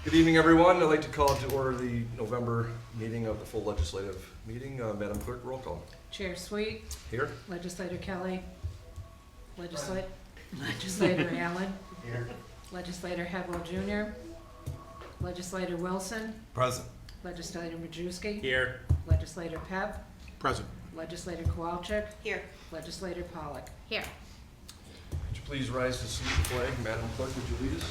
Good evening, everyone. I'd like to call to order the November meeting of the full legislative meeting. Madam Clerk, roll call. Chair Sweet, Here. Legislator Kelly, Legislator Allen, Here. Legislator Hedwell Jr., Legislator Wilson, Present. Legislator Majewski, Here. Legislator Pep, Present. Legislator Kowalczyk, Here. Legislator Pollock. Here. Would you please rise to salute the flag? Madam Clerk, would you lead us?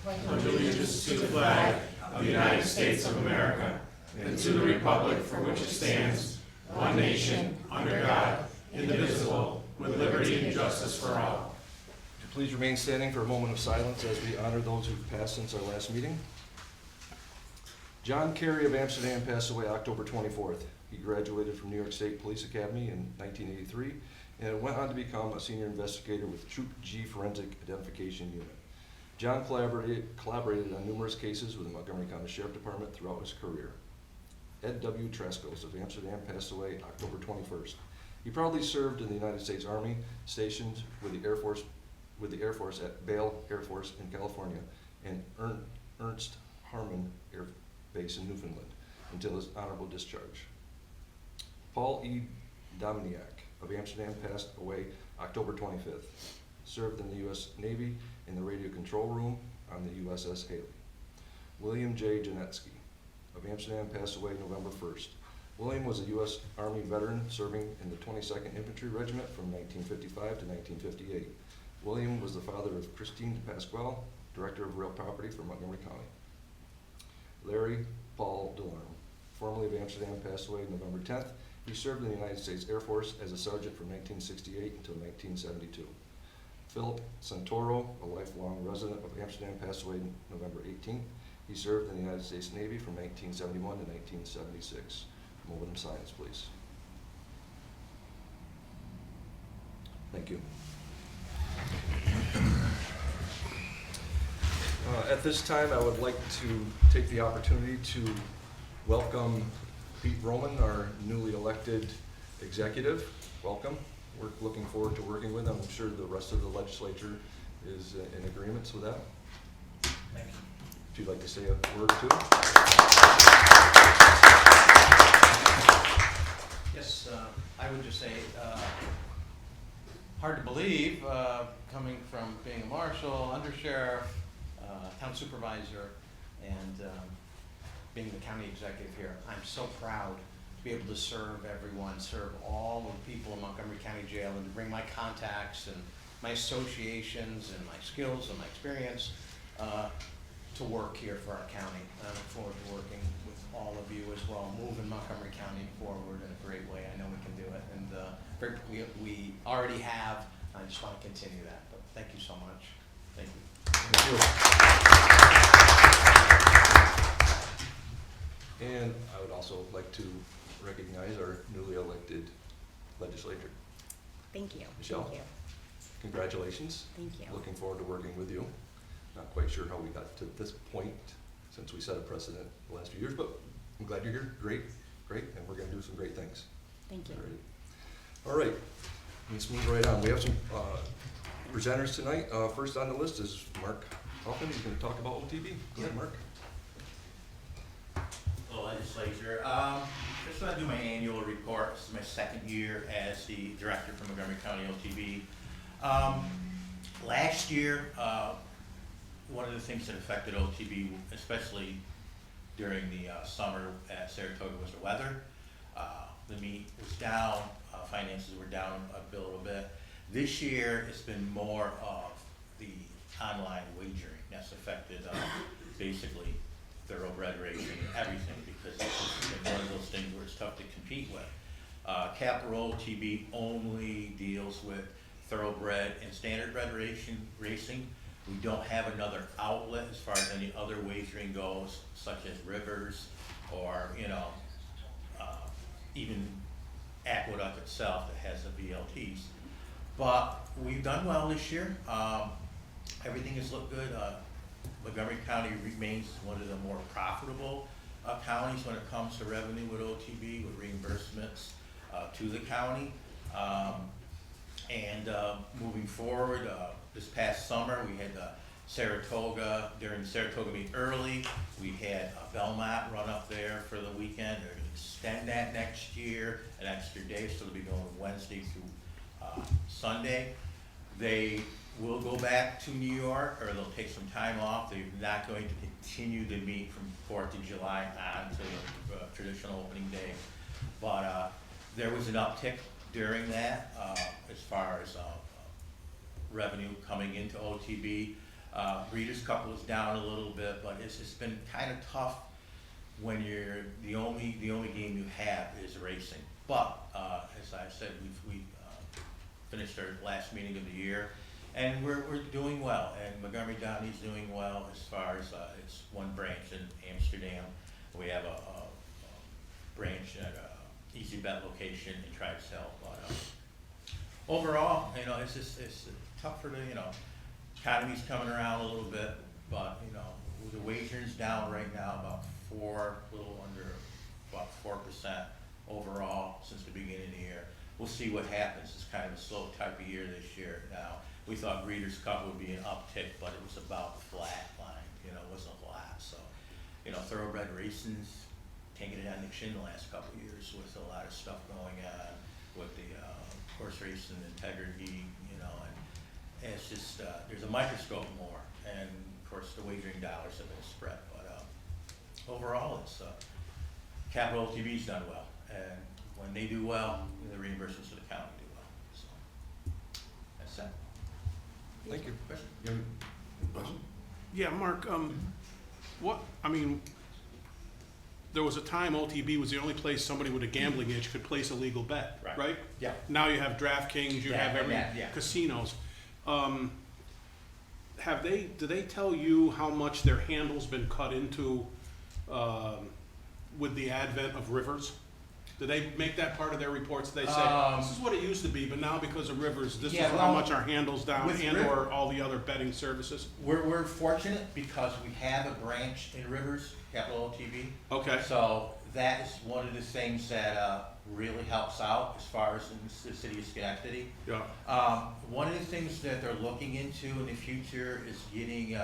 Pledge allegiance to the flag of the United States of America and to the republic for which it stands, one nation, under God, indivisible, with liberty and justice for all. Would you please remain standing for a moment of silence as we honor those who've passed since our last meeting? John Carey of Amsterdam passed away October 24th. He graduated from New York State Police Academy in 1983 and went on to become a senior investigator with Troop G Forensic Identification Unit. John collaborated on numerous cases with the Montgomery County Sheriff Department throughout his career. Ed W. Traskos of Amsterdam passed away October 21st. He proudly served in the United States Army, stationed with the Air Force at Vail Air Force in California and Ernst Harman Air Base in Newfoundland until his honorable discharge. Paul E. Dominiak of Amsterdam passed away October 25th. Served in the U.S. Navy in the radio control room on the USS Haley. William J. Janetsky of Amsterdam passed away November 1st. William was a U.S. Army veteran serving in the 22nd Infantry Regiment from 1955 to 1958. William was the father of Christine Pasquale, Director of Real Property for Montgomery County. Larry Paul DeLorme, formerly of Amsterdam, passed away November 10th. He served in the United States Air Force as a sergeant from 1968 until 1972. Philip Santoro, a lifelong resident of Amsterdam, passed away November 18th. He served in the United States Navy from 1971 to 1976. Moment of silence, please. Thank you. At this time, I would like to take the opportunity to welcome Pete Roman, our newly elected executive. Welcome. We're looking forward to working with him. I'm sure the rest of the legislature is in agreement with that. Thank you. If you'd like to say a word too. Yes, I would just say, hard to believe, coming from being a marshal, undersheriff, town supervisor, and being the county executive here. I'm so proud to be able to serve everyone, serve all of the people in Montgomery County Jail, and to bring my contacts and my associations and my skills and my experience to work here for our county. I look forward to working with all of you as well, moving Montgomery County forward in a great way. I know we can do it, and we already have. I just want to continue that. But thank you so much. Thank you. Thank you. And I would also like to recognize our newly elected legislator. Thank you. Michelle. Thank you. Congratulations. Thank you. Looking forward to working with you. Not quite sure how we got to this point since we set a precedent the last few years, but I'm glad you're here. Great, and we're going to do some great things. Thank you. All right, let's move right on. We have some presenters tonight. First on the list is Mark Hoffman. He's going to talk about OTB. Go ahead, Mark. Hello, Legislature. Just want to do my annual report. This is my second year as the director for Montgomery County OTB. Last year, one of the things that affected OTB, especially during the summer at Saratoga, was the weather. The meat was down, finances were down a little bit. This year, it's been more of the online wagering that's affected basically thoroughbred racing, everything, because it's been one of those things where it's tough to compete with. Capital OTB only deals with thoroughbred and standardbred racing. We don't have another outlet as far as any other wagering goes, such as rivers or, even Aqueduct itself that has the VLTs. But we've done well this year. Everything has looked good. Montgomery County remains one of the more profitable counties when it comes to revenue with OTB, with reimbursements to the county. And moving forward, this past summer we had Saratoga, during the Saratoga meet early. We had Belmont run up there for the weekend. They're gonna extend that next year, an extra day, so they'll be going Wednesday through Sunday. They will go back to New York, or they'll take some time off. They're not going to continue to meet from 4th of July on to the traditional opening day. But there was an uptick during that as far as revenue coming into OTB. Breeders' Cup was down a little bit, but it's just been kind of tough when you're the only game you have is racing. But as I said, we finished our last meeting of the year, and we're doing well. And Montgomery County's doing well as far as it's one branch in Amsterdam. We have a branch at Easy Bet location in Tri-Cell. But overall, it's tougher to economy's coming around a little bit, but the wagering's down right now about a little under about 4% overall since the beginning of the year. We'll see what happens. It's kind of a slow type of year this year. Now, we thought Breeders' Cup would be an uptick, but it was about flat line, it wasn't a lot. So, thoroughbred racing's taking it on the chin the last couple of years with a lot of stuff going on with the horse racing integrity, and it's just, there's a microscope more, and of course the wagering dollars have been spread, but overall it's, Capital TV's done well, and when they do well, the reimbursements to the county do well, so that's that. Thank you. Question? You have a question? Yeah, Mark, there was a time OTB was the only place somebody with a gambling itch could place a legal bet, Right. right? Yeah. Now you have DraftKings, you Yeah, have every yeah. casinos. Do they tell you how much their handle's been cut into with the advent of Rivers? Do they make that part of their reports? They say, this is what it used to be, but now because of Rivers, this is how much our handle's down, with and or all the other betting services? We're fortunate because we have a branch in Rivers, Capital OTB. Okay. So that is one of the things that really helps out as far as in the city of Schenectady. Yeah. One of the things that they're looking into in the future is getting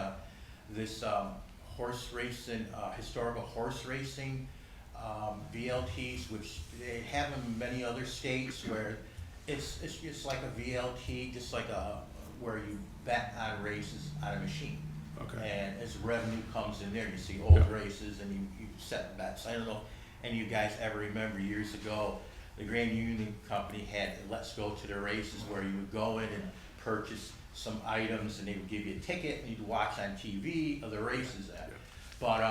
this horse racing, historical horse racing VLTs, which they have in many other states where it's just like a VLT, just like where you bet on races on a machine. Okay. And as revenue comes in there, you see old Yeah. races and you set bets. I don't know if any of you guys ever remember years ago, the Grand Union Company had Let's Go to the Races, where you would go in and purchase some items and they would give you a ticket and you'd watch on TV of the races at. But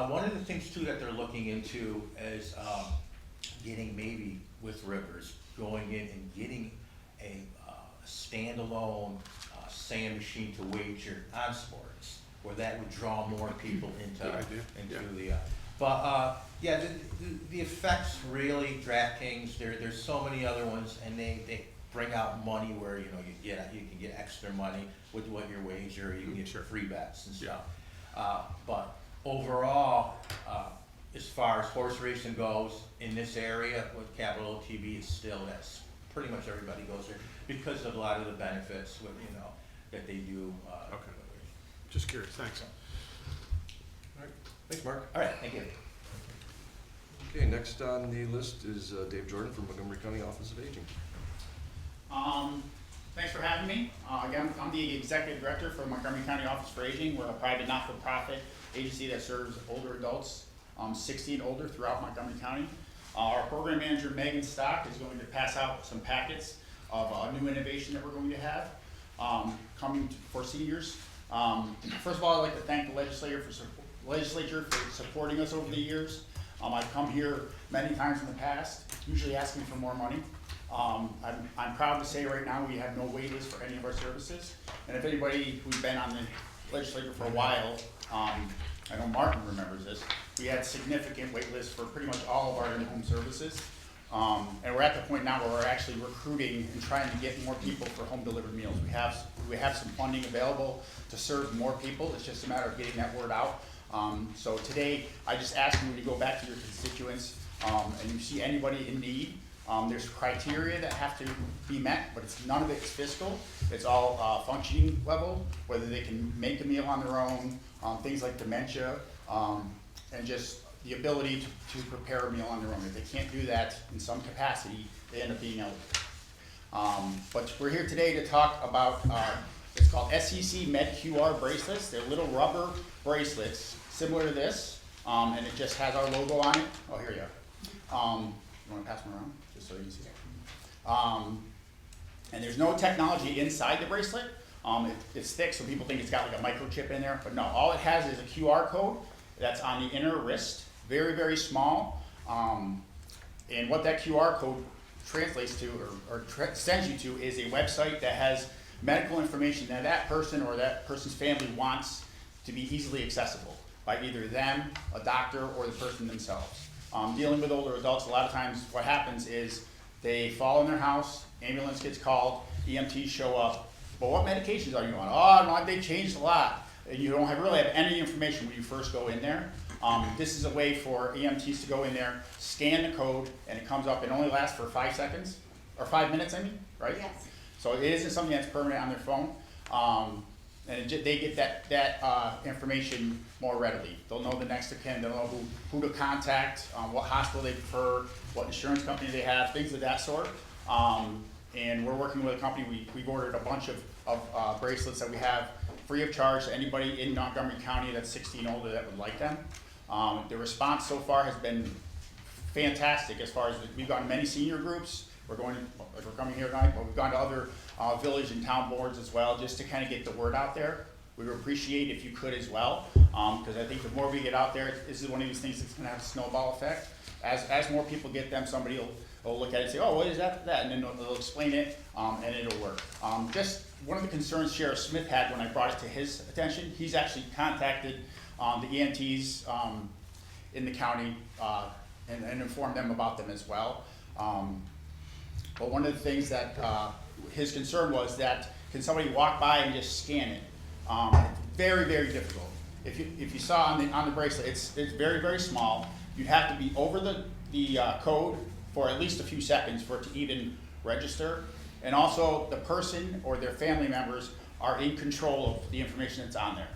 one of the things too that they're looking into is getting, maybe with Rivers, going in and getting a standalone SAM machine to wager on sports, where that would draw more people into the effects really. DraftKings, there's so many other ones, and they bring out money where you can get extra money with what your wager, you can get free bets and stuff. But overall, as far as horse racing goes in this area with Capital OTB, it's still, that's pretty much everybody goes there because of a lot of the benefits with that they do. Okay. Just curious. Thanks. All right, thanks, Mark. All right, thank you. Okay, next on the list is Dave Jordan from Montgomery County Office of Aging. Thanks for having me. Again, I'm the Executive Director for Montgomery County Office for Aging. We're a private not-for-profit agency that serves older adults, 60 and older throughout Montgomery County. Our Program Manager, Megan Stock, is going to pass out some packets of a new innovation that we're going to have coming for seniors. First of all, I'd like to thank the legislature for supporting us over the years. I've come here many times in the past, usually asking for more money. I'm proud to say right now we have no wait list for any of our services. And if anybody who's been on the legislature for a while, I know Martin remembers this, we had significant wait lists for pretty much all of our in-home services. And we're at the point now where we're actually recruiting and trying to get more people for home delivered meals. We have some funding available to serve more people. It's just a matter of getting that word out. So today, I just ask you to go back to your constituents, and you see anybody in need, There's criteria that have to be met, but none of it's fiscal. It's all functioning level, whether they can make a meal on their own, things like dementia, and just the ability to prepare a meal on their own. If they can't do that in some capacity, they end up being eligible. But we're here today to talk about, it's called SEC Med QR bracelets. They're little rubber bracelets similar to this, and it just has our logo on it. Oh, here you are. You want to pass them around, just so you can see it. And there's no technology inside the bracelet. It's thick, so people think it's got like a microchip in there, but no. All it has is a QR code that's on the inner wrist, very, very small. And what that QR code translates to or sends you to is a website that has medical information that that person or that person's family wants to be easily accessible by either them, a doctor, or the person themselves. Dealing with older adults, a lot of times what happens is they fall in their house, ambulance gets called, EMTs show up. But what medications are you on? Oh, no, they changed a lot. You don't really have any information when you first go in there. This is a way for EMTs to go in there, scan the code, and it comes up. It only lasts for 5 seconds, or 5 minutes, I mean, right? Yes. So it isn't something that's permanent on their phone. And they get that information more readily. They'll know the next of kin, they'll know who to contact, what hospital they prefer, what insurance company they have, things of that sort. And we're working with a company, we've ordered a bunch of bracelets that we have free of charge to anybody in Montgomery County that's 16 older that would like them. The response so far has been fantastic as far as we've gone to many senior groups. We're coming here tonight, but we've gone to other village and town boards as well, just to kind of get the word out there. We would appreciate if you could as well, because I think the more we get out there, this is one of these things that's going to have a snowball effect. As more people get them, somebody will look at it and say, oh, what is that? And then they'll explain it, and it'll work. Just one of the concerns Sheriff Smith had when I brought it to his attention, he's actually contacted the EMTs in the county and informed them about them as well. But one of the things that his concern was that can somebody walk by and just scan it? Very, very difficult. If you saw on the bracelet, it's very, very small. You'd have to be over the code for at least a few seconds for it to even register. And also the person or their family members are in control of the information that's on there.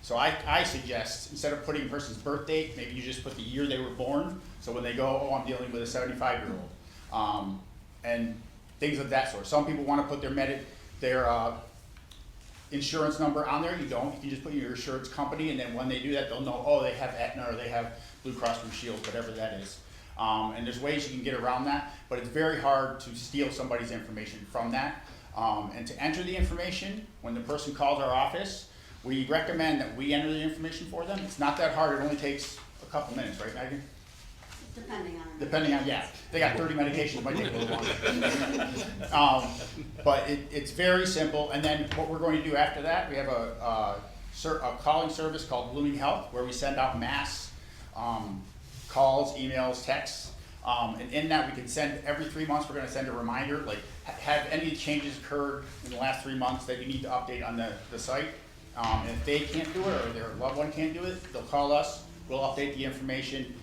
So I suggest, instead of putting a person's birth date, maybe you just put the year they were born. So when they go, oh, I'm dealing with a 75-year-old. And things of that sort. Some people want to put their insurance number on there. You don't. You can just put your insurance company, and then when they do that, they'll know, oh, they have Aetna or they have Blue Cross Blue Shield, whatever that is. And there's ways you can get around that, but it's very hard to steal somebody's information from that. And to enter the information, when the person calls our office, we recommend that we enter the information for them. It's not that hard. It only takes a couple minutes, right, Megan? Depending on, yeah. They got 30 medications, it might take a little longer. But it's very simple. And then what we're going to do after that, we have a calling service called Blooming Health, where we send out mass calls, emails, texts. And in that, we can send, every 3 months, we're going to send a reminder, like, have any changes occurred in the last 3 months that you need to update on the site. And if they can't do it, or their loved one can't do it, they'll call us, we'll update the information.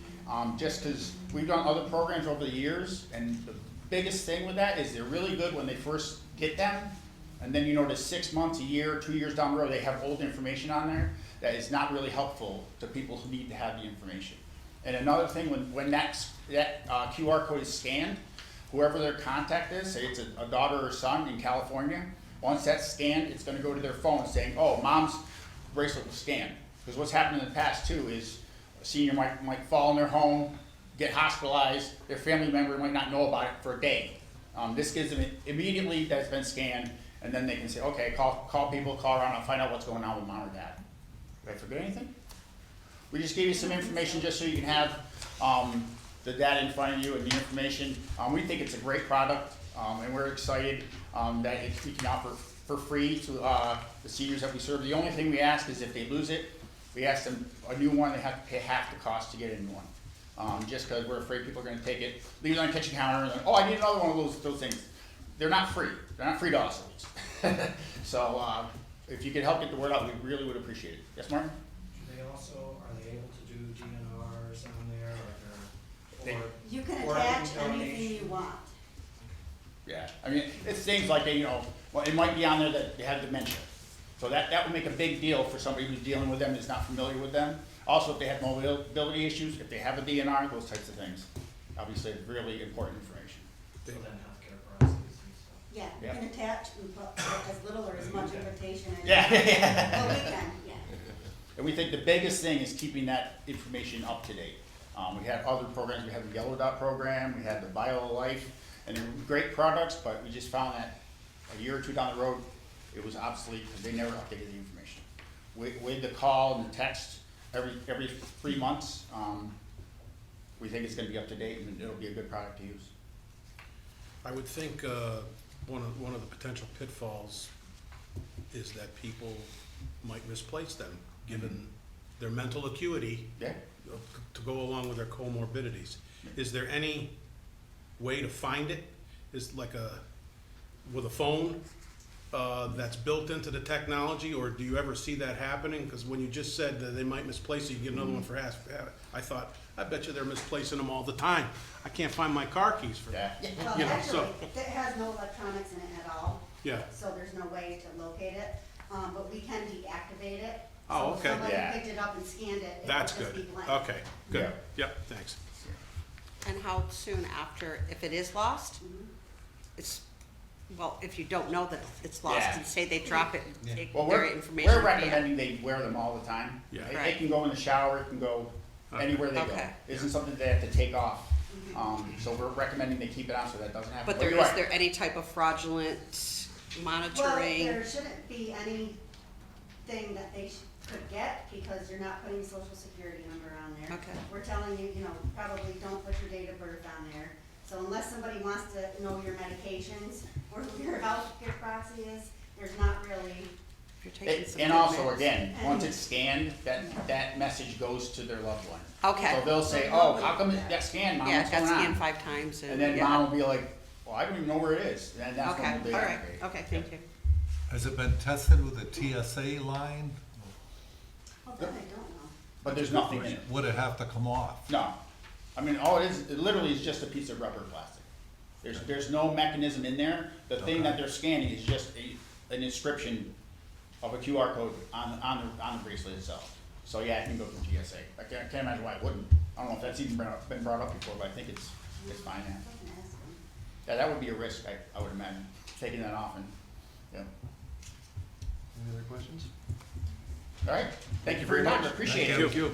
Just because we've done other programs over the years, and the biggest thing with that is they're really good when they first get them, and then to 6 months, a year, 2 years down the road, they have old information on there that is not really helpful to people who need to have the information. And another thing, when that QR code is scanned, whoever their contact is, say it's a daughter or son in California, once that's scanned, it's going to go to their phone saying, oh, mom's bracelet was scanned. Because what's happened in the past too is a senior might fall in their home, get hospitalized, their family member might not know about it for a day. This gives them immediately that it's been scanned, and then they can say, okay, call people, call around, and find out what's going on with mom or dad. Did I forget anything? We just gave you some information just so you can have the data in front of you and the information. We think it's a great product, and we're excited that we can offer for free to the seniors that we serve. The only thing we ask is if they lose it, we ask them a new one, they have to pay half the cost to get a new one. Just because we're afraid people are going to take it, leave it on the kitchen counter, and then, oh, I need another one of those things. They're not free. They're not free to us, at least. So if you could help get the word out, we really would appreciate it. Yes, Martin? Are they able to do DNRs on there, or You can Or attach donation. anything you want. Yeah, I mean, it seems like they, well, it might be on there that they have dementia. So that would make a big deal for somebody who's dealing with them, that's not familiar with them. Also, if they have mobility issues, if they have a DNR, those types of things. Obviously, it's really important information. So then healthcare processes and stuff. Yeah, you Yeah. can attach and put as little or as much invitation as. Yeah, yeah. Well, we can, yeah. And we think the biggest thing is keeping that information up to date. We have other programs, we have the Yellow Dot program, we have the Bio Life, and they're great products, but we just found that a year or two down the road, it was obsolete because they never updated the information. With the call and the text every 3 months, we think it's gonna be up to date and it'll be a good product to use. I would think one of the potential pitfalls is that people might misplace them, given their mental acuity Yeah? to go along with their comorbidities. Is there any way to find it? Is like with a phone that's built into the technology, or do you ever see that happening? Because when you just said that they might misplace it, you get another one for half. I thought, I bet you they're misplacing them all the time. I can't find my car keys for Yeah. Well, You know, actually, so- it has no electronics in it at all, Yeah. so there's no way to locate it, but we can deactivate it. Oh, So if okay. somebody Yeah. picked it up and scanned it, it would That's just be good. blank. Okay, good. Yep, thanks. And how soon after, if it is lost, it's, well, if you don't know that it's lost, Yeah. and say they drop it, and take Well, their we're information. we're via- recommending they wear them all the time. Yeah. It Right. can go in the shower, it can go anywhere they go. Okay. It isn't something they have to take off. So we're recommending they keep it on so that doesn't happen. But there, you're is right. there any type of fraudulent Well, monitoring? there shouldn't be anything that they could get, because you're not putting social security number on there. Okay. We're telling you, probably don't put your date of birth on there. So unless somebody wants to know your medications or who your healthcare proxy is, there's not really, If you're taking some And good also, meds. again, once it's scanned, that message goes to their loved one. Okay. So they'll say, oh, how come it got scanned, Mom, Yeah, what's it got going scanned on? 5 times and. And then yeah. Mom will be like, well, I don't even know where it is, and that's Okay, when we'll all right, deactivate. okay, thank you. Has it been tested with a TSA line? well, then I don't know. But there's nothing in it. Would it have to come off? No. I mean, all it is, it literally is just a piece of rubber plastic. There's no mechanism in there. The thing that they're scanning is just an inscription of a QR code on the bracelet itself. So yeah, it can go through GSA. I can't imagine why it wouldn't. I don't know if that's even been brought up before, but I think it's fine, yeah. I can ask them. Yeah, that would be a risk, I would imagine, taking that off and, yeah. Any other questions? All right, thank you very much, I appreciate it. Thank you.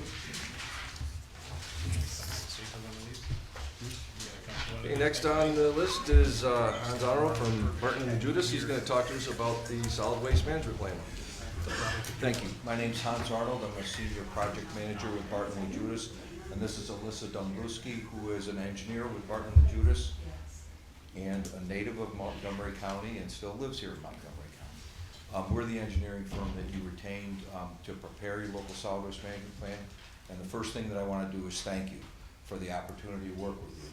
Okay, next on the list is Hans Otto from Barton and Judas. He's going to talk to us about the solid waste management plan. Thank you. My name's Hans Arnold. I'm a senior project manager with Barton and Judas. And this is Alyssa Dombrowski, who is an engineer with Barton and Judas and a native of Montgomery County and still lives here in Montgomery County. We're the engineering firm that you retained to prepare your local solid waste management plan. And the first thing that I want to do is thank you for the opportunity to work with you.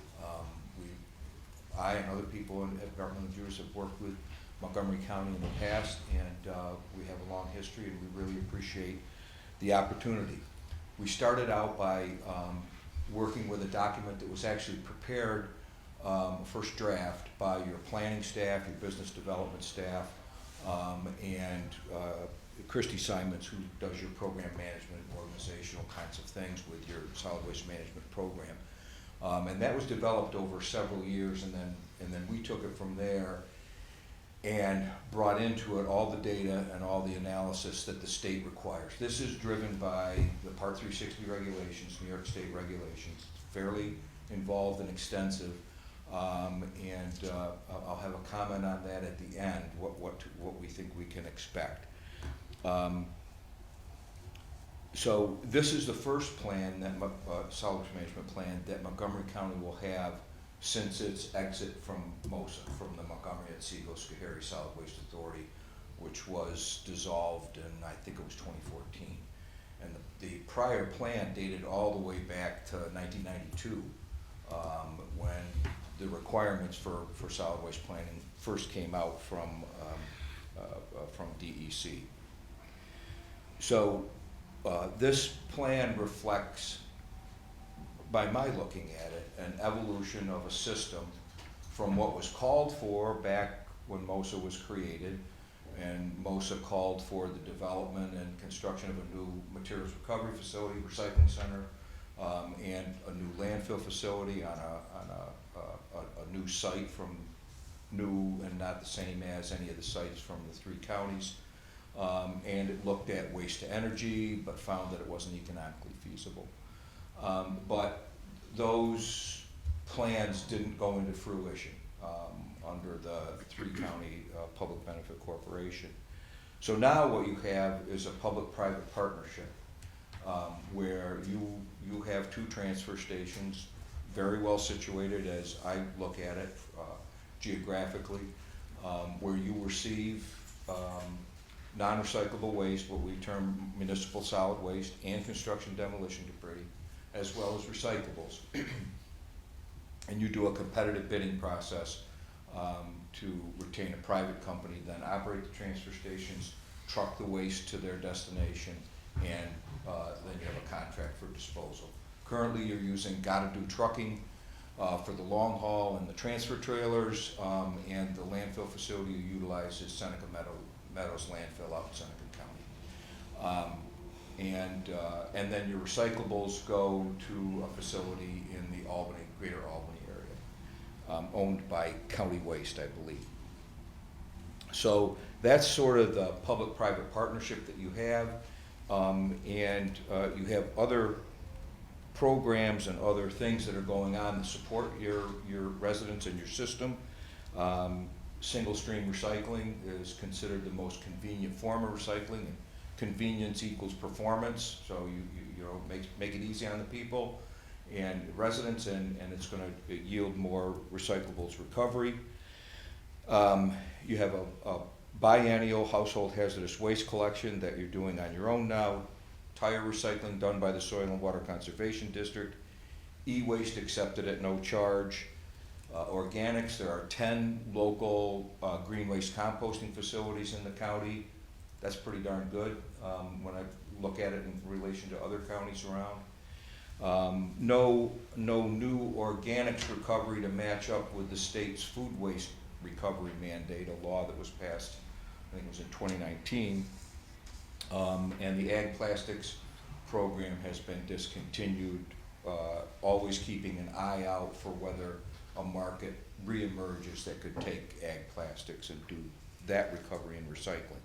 I and other people at Barton and Judas have worked with Montgomery County in the past, and we have a long history, and we really appreciate the opportunity. We started out by working with a document that was actually prepared, first draft, by your planning staff, your business development staff, and Christy Simons, who does your program management, organizational kinds of things with your solid waste management program. And that was developed over several years, and then we took it from there and brought into it all the data and all the analysis that the state requires. This is driven by the Part 360 regulations, New York State regulations, fairly involved and extensive. And I'll have a comment on that at the end, what we think we can expect. So this is the first plan, that solid waste management plan, that Montgomery County will have since its exit from MOSA, from the Montgomery at Schoharie Solid Waste Authority, which was dissolved in, I think it was 2014. And the prior plan dated all the way back to 1992, when the requirements for solid waste planning first came out from DEC. So this plan reflects by my looking at it, an evolution of a system from what was called for back when MOSA was created, and MOSA called for the development and construction of a new materials recovery facility, recycling center, and a new landfill facility on a new site from new and not the same as any of the sites from the 3 counties. And it looked at waste to energy, but found that it wasn't economically feasible. But those plans didn't go into fruition under the 3 county public benefit corporation. So now what you have is a public-private partnership where you have 2 transfer stations, very well situated as I look at it geographically, where you receive non-recyclable waste, what we term municipal solid waste, and construction demolition debris, as well as recyclables. And you do a competitive bidding process to retain a private company, then operate the transfer stations, truck the waste to their destination, and then you have a contract for disposal. Currently, you're using Gotta Do Trucking for the long haul and the transfer trailers, and the landfill facility you utilize is Seneca Meadows landfill out in Seneca County. And then your recyclables go to a facility in the greater Albany area, owned by County Waste, I believe. So that's sort of the public-private partnership that you have, and you have other programs and other things that are going on to support your residents and your system. Single stream recycling is considered the most convenient form of recycling, and convenience equals performance, so you know, make it easy on the people and residents, and it's going to yield more recyclables recovery. You have a biennial household hazardous waste collection that you're doing on your own now, tire recycling done by the Soil and Water Conservation District, e-waste accepted at no charge, organics, there are 10 local green waste composting facilities in the county. That's pretty darn good when I look at it in relation to other counties around. No new organics recovery to match up with the state's food waste recovery mandate, a law that was passed, I think it was in 2019. And the ag plastics program has been discontinued, always keeping an eye out for whether a market reemerges that could take ag plastics and do that recovery and recycling.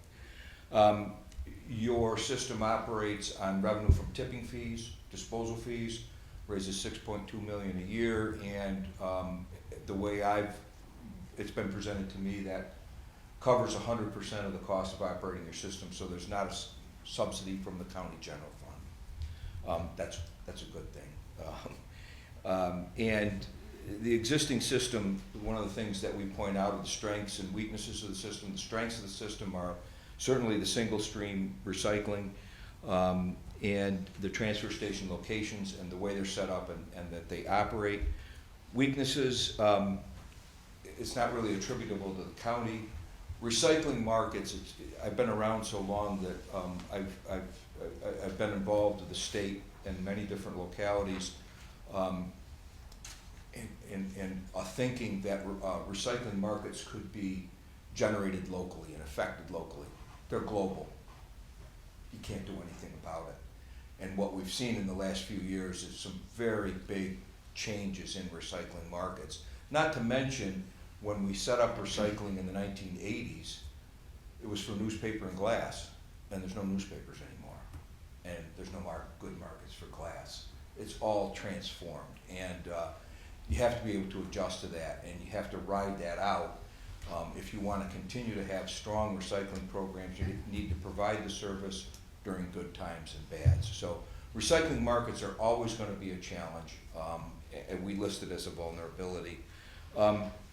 Your system operates on revenue from tipping fees, disposal fees, raises $6.2 million a year, and the way it's been presented to me, that covers 100% of the cost of operating your system, so there's not a subsidy from the county general fund. That's a good thing. And the existing system, one of the things that we point out are the strengths and weaknesses of the system. The strengths of the system are certainly the single stream recycling and the transfer station locations and the way they're set up and that they operate. Weaknesses, it's not really attributable to the county. Recycling markets, I've been around so long that I've been involved with the state and many different localities in thinking that recycling markets could be generated locally and affected locally. They're global. You can't do anything about it. And what we've seen in the last few years is some very big changes in recycling markets. Not to mention, when we set up recycling in the 1980s, it was for newspaper and glass, and there's no newspapers anymore. And there's no good markets for glass. It's all transformed, and you have to be able to adjust to that, and you have to ride that out. If you want to continue to have strong recycling programs, you need to provide the service during good times and bads. So recycling markets are always going to be a challenge, and we list it as a vulnerability.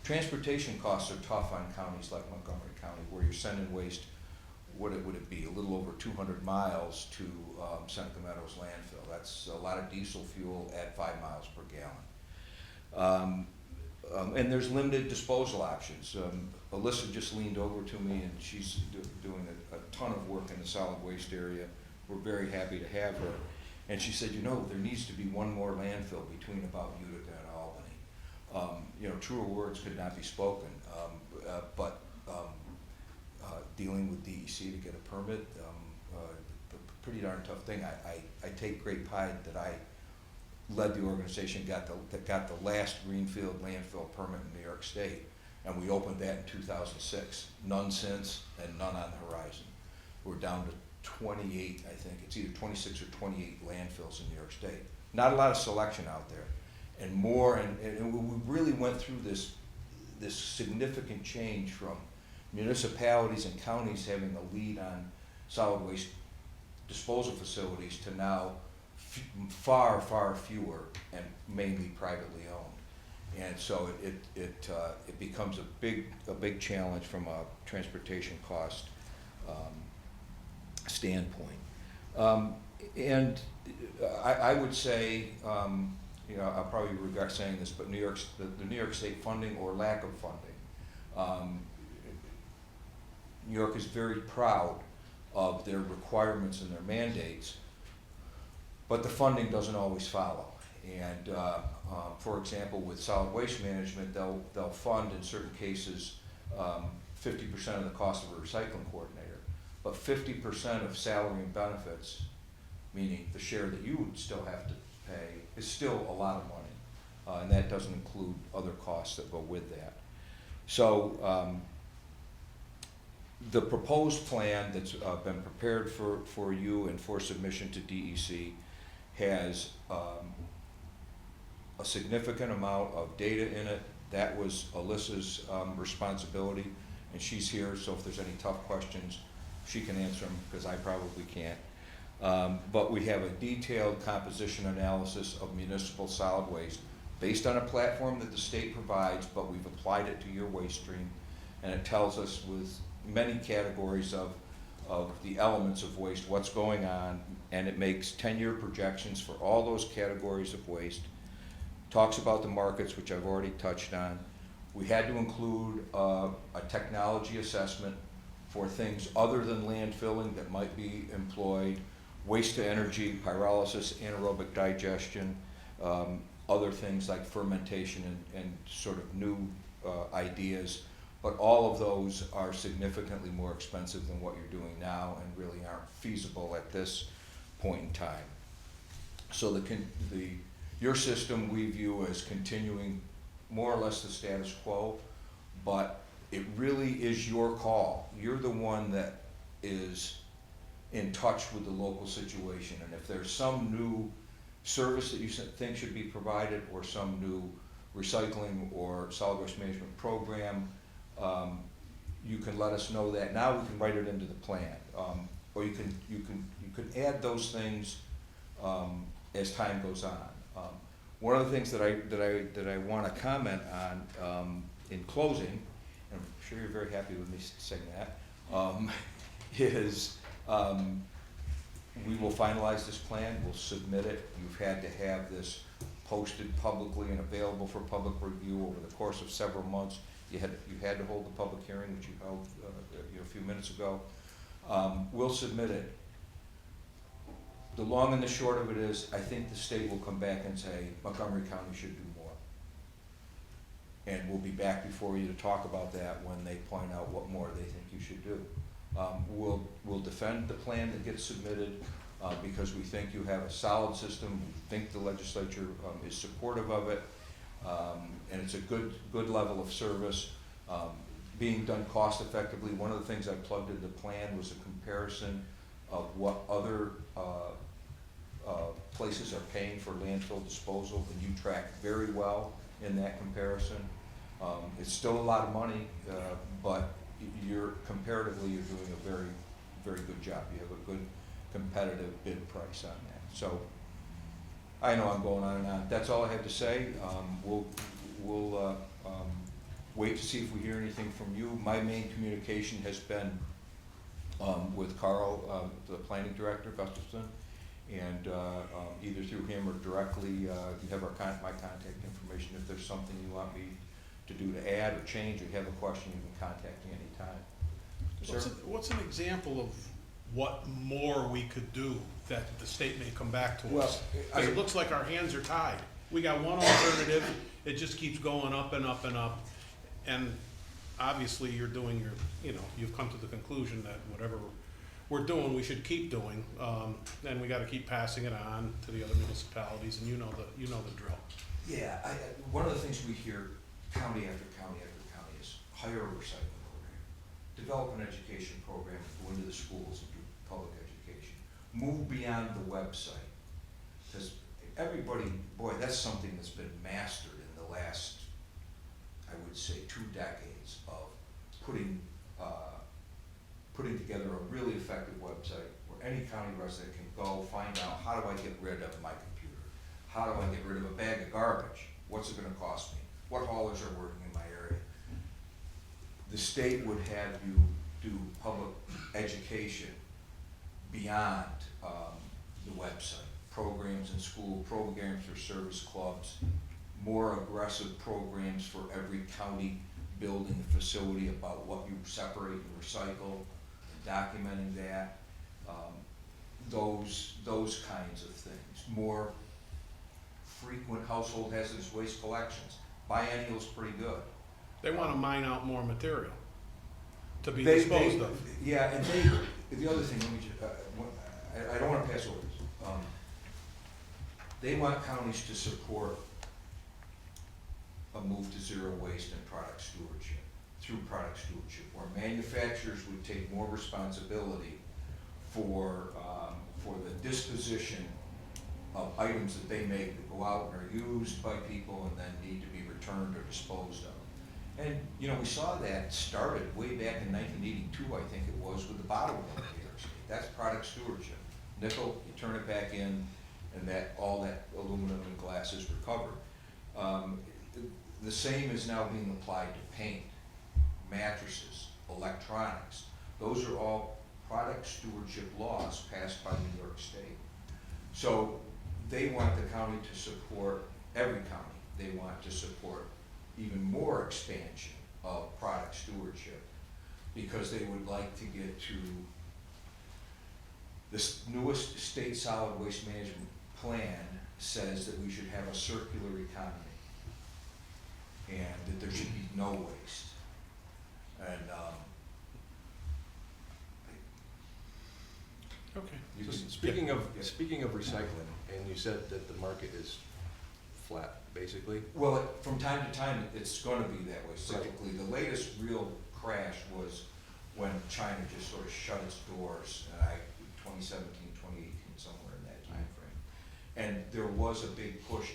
Transportation costs are tough on counties like Montgomery County, where you're sending waste, what would it be, a little over 200 miles to Seneca Meadows landfill. That's a lot of diesel fuel at 5 miles per gallon. And there's limited disposal options. Alyssa just leaned over to me, and she's doing a ton of work in the solid waste area. We're very happy to have her. And she said, you know, there needs to be one more landfill between about Utica and Albany. You know, truer words could not be spoken, but dealing with DEC to get a permit, pretty darn tough thing. I take great pride that I led the organization that got the last greenfield landfill permit in New York State, and we opened that in 2006. None since, and none on the horizon. We're down to 28, I think. It's either 26 or 28 landfills in New York State. Not a lot of selection out there, and more. And we really went through this significant change from municipalities and counties having a lead on solid waste disposal facilities to now far fewer and mainly privately owned. And so it becomes a big challenge from a transportation cost standpoint. And I would say, you know, I'll probably regret saying this, but the New York State funding or lack of funding, New York is very proud of their requirements and their mandates, but the funding doesn't always follow. And for example, with solid waste management, they'll fund in certain cases 50% of the cost of a recycling coordinator, but 50% of salary and benefits, meaning the share that you would still have to pay, is still a lot of money, and that doesn't include other costs that go with that. So the proposed plan that's been prepared for you and for submission to DEC has a significant amount of data in it. That was Alyssa's responsibility, and she's here, so if there's any tough questions, she can answer them, because I probably can't. But we have a detailed composition analysis of municipal solid waste based on a platform that the state provides, but we've applied it to your waste stream, and it tells us with many categories of the elements of waste, what's going on, and it makes 10-year projections for all those categories of waste. Talks about the markets, which I've already touched on. We had to include a technology assessment for things other than landfilling that might be employed, waste to energy, pyrolysis, anaerobic digestion, other things like fermentation and sort of new ideas. But all of those are significantly more expensive than what you're doing now and really aren't feasible at this point in time. So your system we view as continuing more or less the status quo, but it really is your call. You're the one that is in touch with the local situation, and if there's some new service that you think should be provided, or some new recycling or solid waste management program, you can let us know that. Now we can write it into the plan, or you can add those things as time goes on. One of the things that I want to comment on in closing, and I'm sure you're very happy with me saying that, is we will finalize this plan. We'll submit it. You've had to have this posted publicly and available for public review over the course of several months. You had to hold the public hearing, which you held a few minutes ago. We'll submit it. The long and the short of it is, I think the state will come back and say Montgomery County should do more. And we'll be back before you to talk about that when they point out what more they think you should do. We'll defend the plan that gets submitted because we think you have a solid system. We think the legislature is supportive of it. And it's a good level of service, being done cost effectively. One of the things I plugged into the plan was a comparison of what other places are paying for landfill disposal, and you track very well in that comparison. It's still a lot of money, but comparatively you're doing a very, very good job. You have a good competitive bid price on that. So I know I'm going on and on. That's all I have to say. We'll wait to see if we hear anything from you. My main communication has been with Carl, the planning director, Gustafson, and either through him or directly, you have my contact information. If there's something you want me to do to add or change, or you have a question, you can contact me anytime. What's an example of what more we could do that the state may come back to Well, us. Because I- it looks like our hands are tied. We got one alternative, it just keeps going up and up and up. And obviously, you're doing your, you know, you've come to the conclusion that whatever we're doing, we should keep doing. And we gotta keep passing it on to the other municipalities, and you know the drill. Yeah, one of the things we hear county after county after county is hire a recycling program, develop an education program, go into the schools and do public education, move beyond the website. Because everybody, boy, that's something that's been mastered in the last, I would say, 2 decades of putting together a really effective website where any county resident can go find out, how do I get rid of my computer? How do I get rid of a bag of garbage? What's it gonna cost me? What haulers are working in my area? The state would have you do public education beyond the website. Programs in school, programs for service clubs, more aggressive programs for every county building facility about what you separate and recycle, documenting that, those kinds of things. More frequent household hazardous waste collections. Biennial's pretty good. They wanna mine out more material to be They- disposed of. Yeah, and the other thing, let me just, I don't wanna pass over this. They want counties to support a move to zero waste and product stewardship, through product stewardship, where manufacturers would take more responsibility for the disposition of items that they make that go out and are used by people and then need to be returned or disposed of. And, you know, we saw that started way back in 1982, I think it was, with the bottle roll here. That's product stewardship. Nickel, you turn it back in, and all that aluminum and glass is recovered. The same is now being applied to paint, mattresses, electronics. Those are all product stewardship laws passed by New York State. So they want the county to support, every county, they want to support even more expansion of product stewardship, because they would like to get to this newest state solid waste management plan says that we should have a circular economy and that there should be no waste. And Okay. you So can- speaking of Yeah. recycling, and you said that the market is flat, basically. Well, from time to time, it's gonna be that way cyclically. The latest real crash was when China just sort of shut its doors, 2017, 2018, somewhere in that time frame. And there was a big push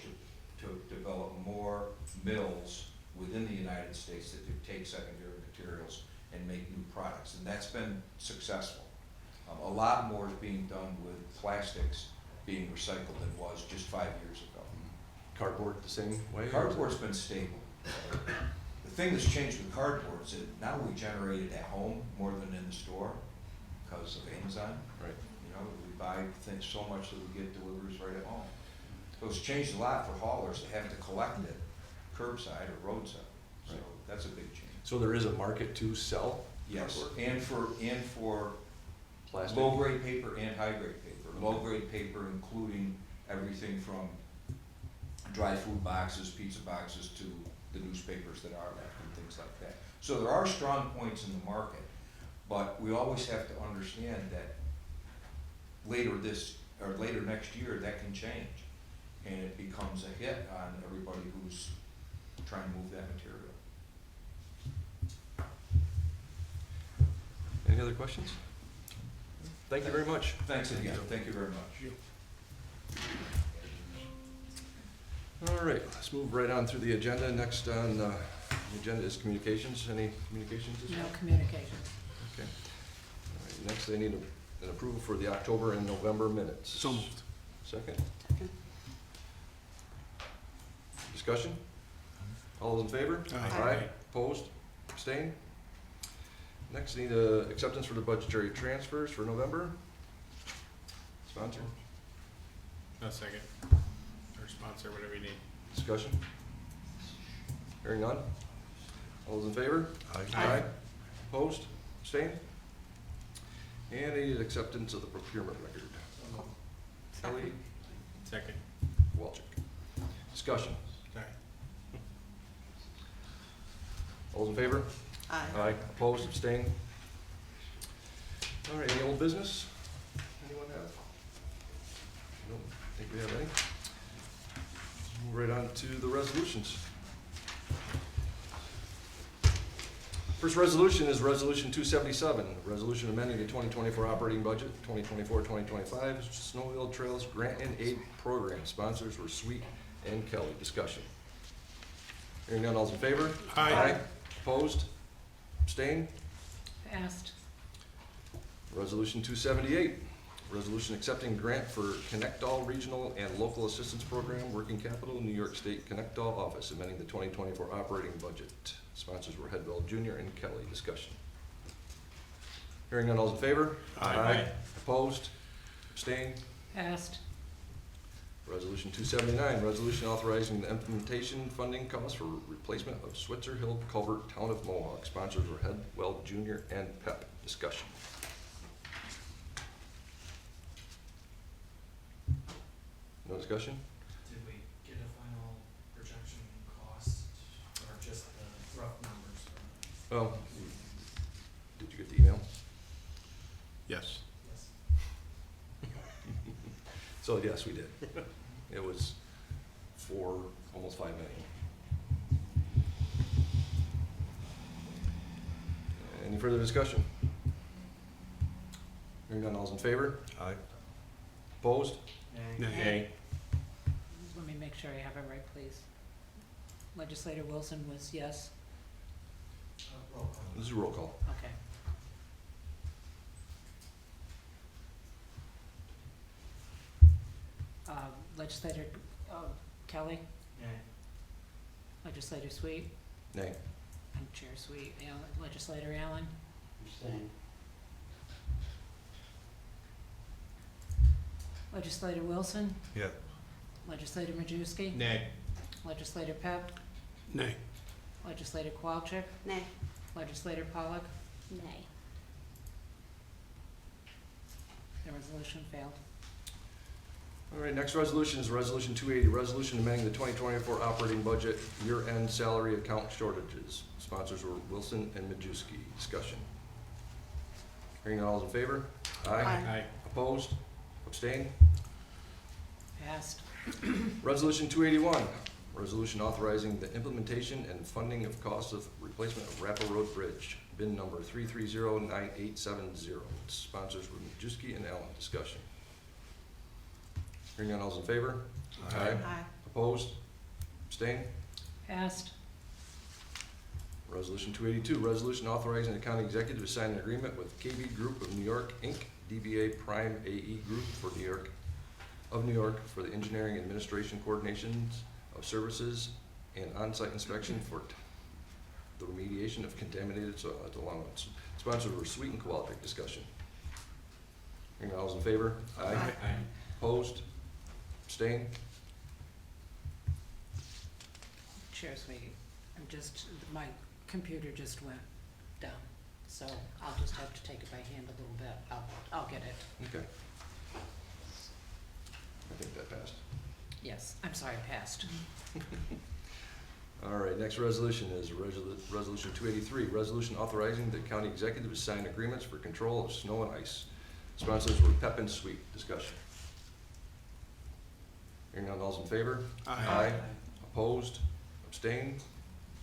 to develop more mills within the United States that could take secondary materials and make new products, and that's been successful. A lot more is being done with plastics being recycled than was just 5 years ago. Cardboard the same way? Cardboard's been stable. The thing that's changed with cardboard is that now we generate it at home more than in the store because of Amazon. Right. You know, we buy things so much that we get deliveries right at home. So it's changed a lot for haulers to have to collect it curbside or roadside. So Right. that's a big change. So there is a market to sell Yes, cardboard? and for Plastic? low-grade paper and high-grade paper. Low-grade paper including everything from dry food boxes, pizza boxes, to the newspapers that are left and things like that. So there are strong points in the market, but we always have to understand that later next year, that can change. And it becomes a hit on everybody who's trying to move that material. Any other questions? Thank you very much. Thanks again, thank you very much. All right, let's move right on through the agenda. Next on the agenda is communications. Any communications this No week? communications. Okay. All right, next, I need an approval for the October and November minutes. So moved. Second. Discussion? All those in favor? Aye. Opposed? Abstained? Next, I need acceptance for the budgetary transfers for November. Sponsor? A second. Or sponsor, whatever you need. Discussion? Hearing none? All those in favor? Aye. Opposed? Abstained? And I need acceptance of the procurement record. Kelly, Second. Walchuk. Discussion. Sorry. All those in favor? Aye. Opposed, abstained? All right, any old business? Anyone have? No, I think we have any. Move right on to the resolutions. First resolution is Resolution 277, resolution amending the 2024 operating budget, 2024-2025 Snowmobile Trails Grant and Aid Program. Sponsors were Sweet and Kelly. Discussion. Hearing none, all's in favor? Aye. Opposed? Abstained? Passed. Resolution 278, resolution accepting grant for Connect All Regional and Local Assistance Program, Working Capital, New York State Connect All Office, amending the 2024 operating budget. Sponsors were Headwell Jr. and Kelly. Discussion. Hearing none, all's in favor? Aye. Opposed? Abstained? Passed. Resolution 279, resolution authorizing the implementation funding costs for replacement of Switzer Hill Culvert, Town of Mohawk. Sponsors were Headwell Jr. and PEP. Discussion. No discussion? Did we get a final projection cost or just the rough numbers? Well, did you get the email? Yes. Yes. So yes, we did. It was for almost 5 million. Any further discussion? Hearing none, all's in favor? Aye. Opposed? Nay. Let me make sure I have it right, please. Legislator Wilson was yes? Roll call. This is a roll call. Okay. Legislator Kelly? Nay. Legislator Sweet? Nay. And Chair Sweet. Legislator Allen? Abstain. Legislator Wilson? Yeah. Legislator Majewski? Nay. Legislator Pep? Nay. Legislator Kowalczyk? Nay. Legislator Pollock? Nay. The resolution failed. All right, next resolution is Resolution 280, resolution amending the 2024 operating budget, year-end salary account shortages. Sponsors were Wilson and Majewski. Discussion. Hearing none, all in favor? Aye. Opposed? Abstained? Passed. Resolution 281, resolution authorizing the implementation and funding of costs of replacement of Rappel Road Bridge, bin number 3309870. Sponsors were Majewski and Allen. Discussion. Hearing none, all's in favor? Aye. Opposed? Abstained? Passed. Resolution 282, resolution authorizing the county executive to sign an agreement with KB Group of New York, Inc., DBA Prime AE Group for New York, for the engineering administration coordinations of services and on-site inspection for the remediation of contaminated soil at the long run. Sponsors were Sweet and Kowalczyk. Discussion. Hearing none, all those in favor? Aye. Opposed? Abstained? Chair Sweet, my computer just went down, so I'll just have to take it by hand a little bit. I'll get it. Okay. I think that passed. Yes, I'm sorry, passed. All right, next resolution is Resolution 283, resolution authorizing the county executive to sign agreements for control of snow and ice. Sponsors were Pep and Sweet. Discussion. Hearing none, all's in favor? Aye. Opposed? Abstained?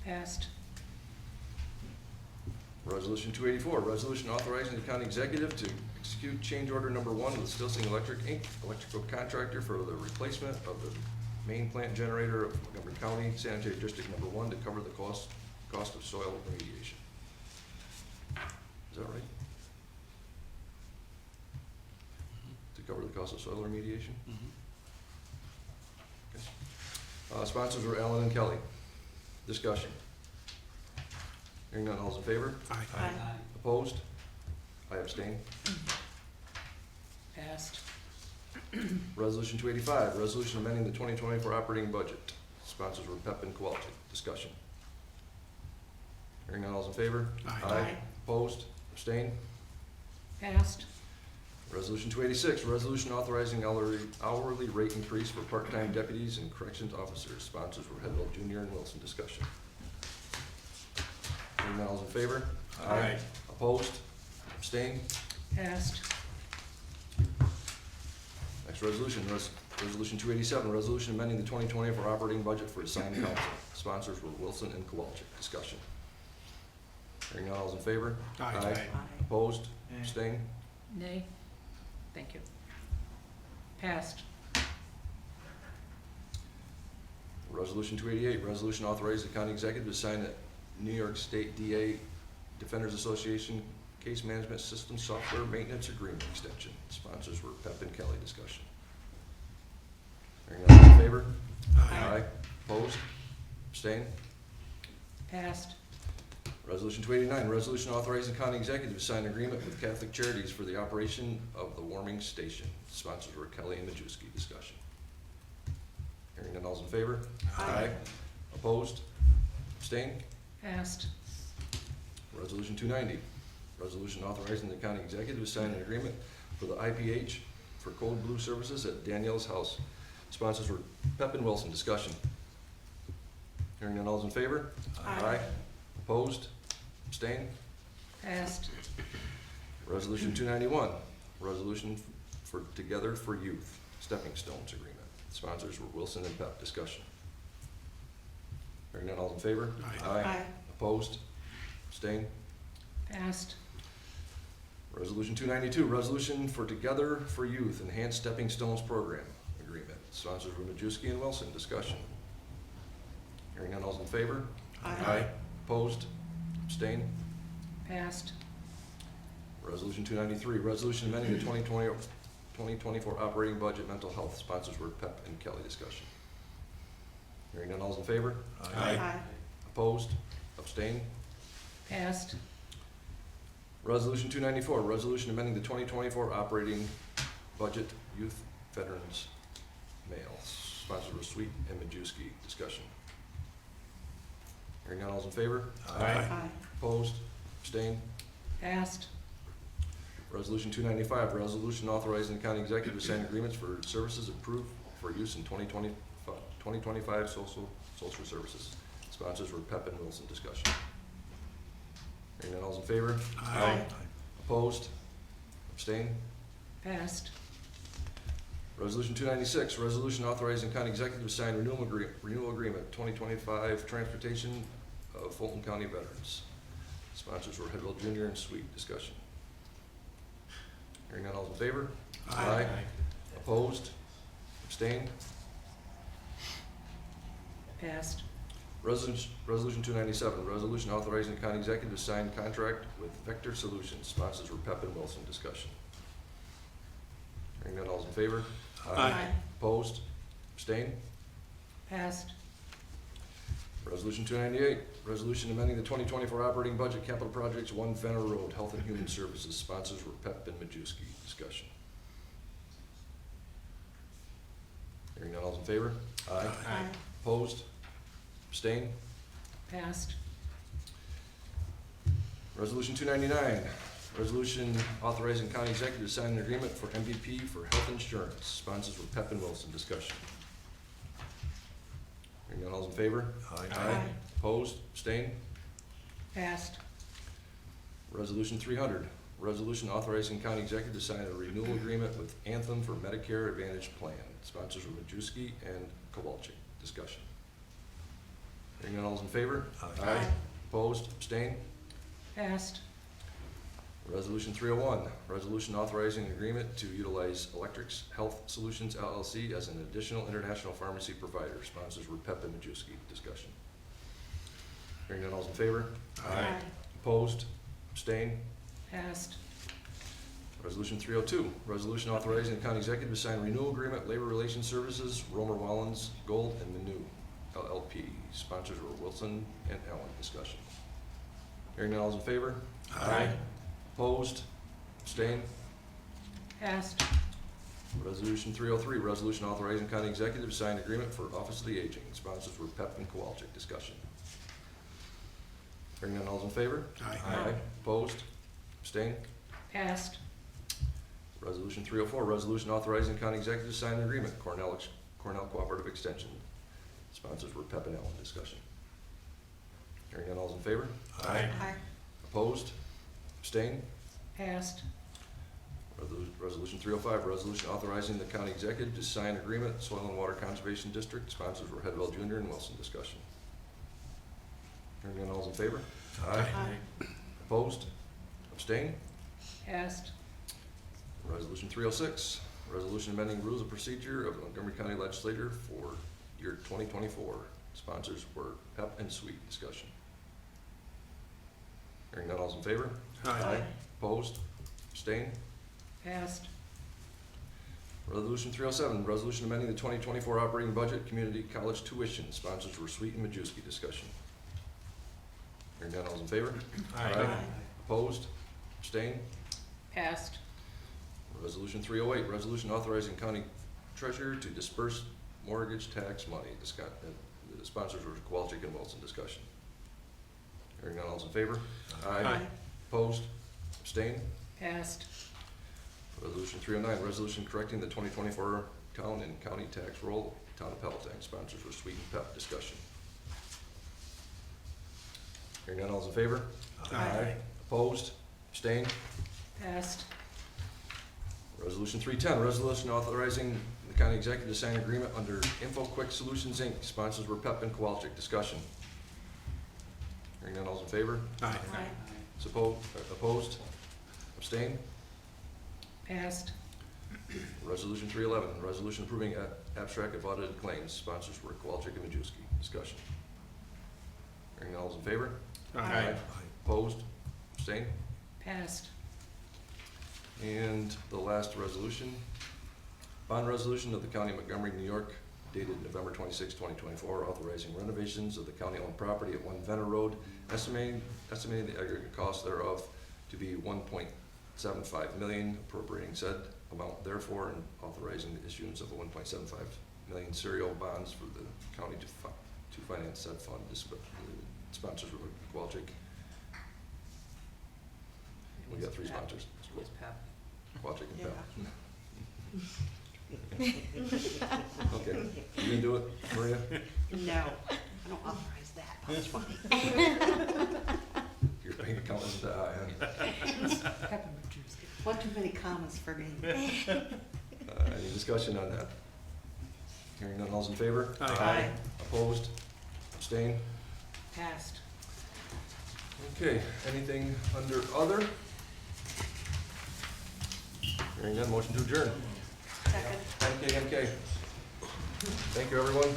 Passed. Resolution 284, resolution authorizing the county executive to execute change order number 1 with Stilsing Electric, Inc., electrical contractor for the replacement of the main plant generator of Montgomery County Sanitary District number 1 to cover the cost of soil remediation. Is that right? To cover the cost of soil remediation? Okay. Sponsors were Allen and Kelly. Discussion. Hearing none, all's in favor? Aye. Opposed? I abstain. Passed. Resolution 285, resolution amending the 2024 operating budget. Sponsors were Pep and Kowalczyk. Discussion. Hearing none, all's in favor? Aye. Opposed? Abstain? Passed. Resolution 286, resolution authorizing hourly rate increase for part-time deputies and corrections officers. Sponsors were Headwell Jr. and Wilson. Discussion. Hearing none, all's in favor? Aye. Opposed? Abstained? Passed. Next resolution, Resolution 287, resolution amending the 2024 operating budget for assigned council. Sponsors were Wilson and Kowalczyk. Discussion. Hearing none, all's in favor? Aye. Opposed? Abstained? Nay. Thank you. Passed. Resolution 288, resolution authorizing the county executive to sign a New York State DA Defenders Association Case Management System Software Maintenance Agreement Extension. Sponsors were Pep and Kelly. Discussion. Hearing none, all in favor? Aye. Opposed? Abstained? Passed. Resolution 289, resolution authorizing the county executive to sign an agreement with Catholic Charities for the operation of the warming station. Sponsors were Kelly and Majewski. Discussion. Hearing none, all's in favor? Aye. Opposed? Abstained? Passed. Resolution 290, resolution authorizing the county executive to sign an agreement for the IPH for Code Blue services at Danielle's house. Sponsors were Pep and Wilson. Discussion. Hearing none, all's in favor? Aye. Opposed? Abstained? Passed. Resolution 291, resolution for Together for Youth Stepping Stones Agreement. Sponsors were Wilson and Pep. Discussion. Hearing none, all's in favor? Aye. Opposed? Abstained? Passed. Resolution 292, resolution for Together for Youth Enhanced Stepping Stones Program Agreement. Sponsors were Majewski and Wilson. Discussion. Hearing none, all's in favor? Aye. Opposed? Abstained? Passed. Resolution 293, resolution amending the 2024 operating budget mental health. Sponsors were Pep and Kelly. Discussion. Hearing none, all's in favor? Aye. Opposed? Abstained? Passed. Resolution 294, resolution amending the 2024 operating budget youth veterans males. Sponsors were Sweet and Majewski. Discussion. Hearing none, all's in favor? Aye. Opposed? Abstained? Passed. Resolution 295, resolution authorizing the county executive to sign agreements for services approved for use in 2025 social services. Sponsors were Pep and Wilson. Discussion. Hearing none, all's in favor? Aye. Opposed? Abstained? Passed. Resolution 296, resolution authorizing county executive to sign renewal agreement 2025 transportation of Fulton County veterans. Sponsors were Headwell Jr. and Sweet. Discussion. Hearing none, all's in favor? Aye. Opposed? Abstained? Passed. Resolution 297, resolution authorizing the county executive to sign contract with Vector Solutions. Sponsors were Pep and Wilson. Discussion. Hearing none, all's in favor? Aye. Opposed? Abstained? Passed. Resolution 298, resolution amending the 2024 operating budget capital projects 1 Fenner Road, Health and Human Services. Sponsors were Pep and Majewski. Discussion. Hearing none, all's in favor? Aye. Opposed? Abstained? Passed. Resolution 299, resolution authorizing county executive to sign an agreement for MVP for health insurance. Sponsors were Pep and Wilson. Discussion. Hearing none, all's in favor? Aye. Opposed? Abstained? Passed. Resolution 300, resolution authorizing county executive to sign a renewal agreement with Anthem for Medicare Advantage Plan. Sponsors were Majewski and Kowalczyk. Discussion. Hearing none, all's in favor? Aye. Opposed? Abstained? Passed. Resolution 301, resolution authorizing an agreement to utilize Electrics Health Solutions LLC as an additional international pharmacy provider. Sponsors were Pep and Majewski. Discussion. Hearing none, all's in favor? Aye. Opposed? Abstained? Passed. Resolution 302, resolution authorizing the county executive to sign renewal agreement, labor relations services, Romer Wallens, Gold, and Manu LLP. Sponsors were Wilson and Allen. Discussion. Hearing none, all's in favor? Aye. Opposed? Abstained? Passed. Resolution 303, resolution authorizing county executive to sign agreement for Office of the Aging. Sponsors were Pep and Kowalczyk. Discussion. Hearing none, all's in favor? Aye. Opposed? Abstained? Passed. Resolution 304, resolution authorizing county executive to sign an agreement, Cornell Cooperative Extension. Sponsors were Pep and Allen. Discussion. Hearing none, all's in favor? Aye. Aye. Opposed? Abstained? Passed. Resolution 305, resolution authorizing the county executive to sign agreement, Soil and Water Conservation District. Sponsors were Headwell Jr. and Wilson. Discussion. Hearing none, all's in favor? Aye. Opposed? Abstained? Passed. Resolution 306, resolution amending rules of procedure of the Montgomery County Legislature for year 2024. Sponsors were Pep and Sweet. Discussion. Hearing none, all's in favor? Aye. Opposed? Abstained? Passed. Resolution 307, resolution amending the 2024 operating budget, community college tuition. Sponsors were Sweet and Majewski. Discussion. Hearing none, all's in favor? Aye. Opposed? Abstained? Passed. Resolution 308, resolution authorizing county treasurer to disperse mortgage tax money. The sponsors were Kowalczyk and Wilson. Discussion. Hearing none, all's in favor? Aye. Opposed? Abstained? Passed. Resolution 309, resolution correcting the 2024 town and county tax roll, town of Palatine. Sponsors were Sweet and Pep. Discussion. Hearing none, all's in favor? Aye. Opposed? Abstained? Passed. Resolution 310, resolution authorizing the county executive to sign agreement under InfoQuick Solutions, Inc. Sponsors were Pep and Kowalczyk. Discussion. Hearing none, all's in favor? Aye. Opposed? Abstained? Passed. Resolution 311, resolution approving abstract of audited claims. Sponsors were Kowalczyk and Majewski. Discussion. Hearing none, all's in favor? Aye. Opposed? Abstained? Passed. And the last resolution, bond resolution of the County of Montgomery, New York, dated November 26, 2024, authorizing renovations of the county-owned property at 1 Venner Road, estimating the aggregate cost thereof to be $1.75 million, appropriating said amount therefore, and authorizing the issuance of a $1.75 million serial bonds for the county to finance said fund. Sponsors were Kowalczyk. We got three sponsors. It was Pep. Kowalczyk and Pep. Okay, you gonna do it, Maria? No, I don't authorize that much money. Your bank account isn't that high, huh? Pep and Majewski. One too many commas for me. Any discussion on that? Hearing none, all's in favor? Aye. Opposed? Abstained? Passed. Okay, anything under other? Hearing none, motion to adjourn. Second. MK. Thank you, everyone.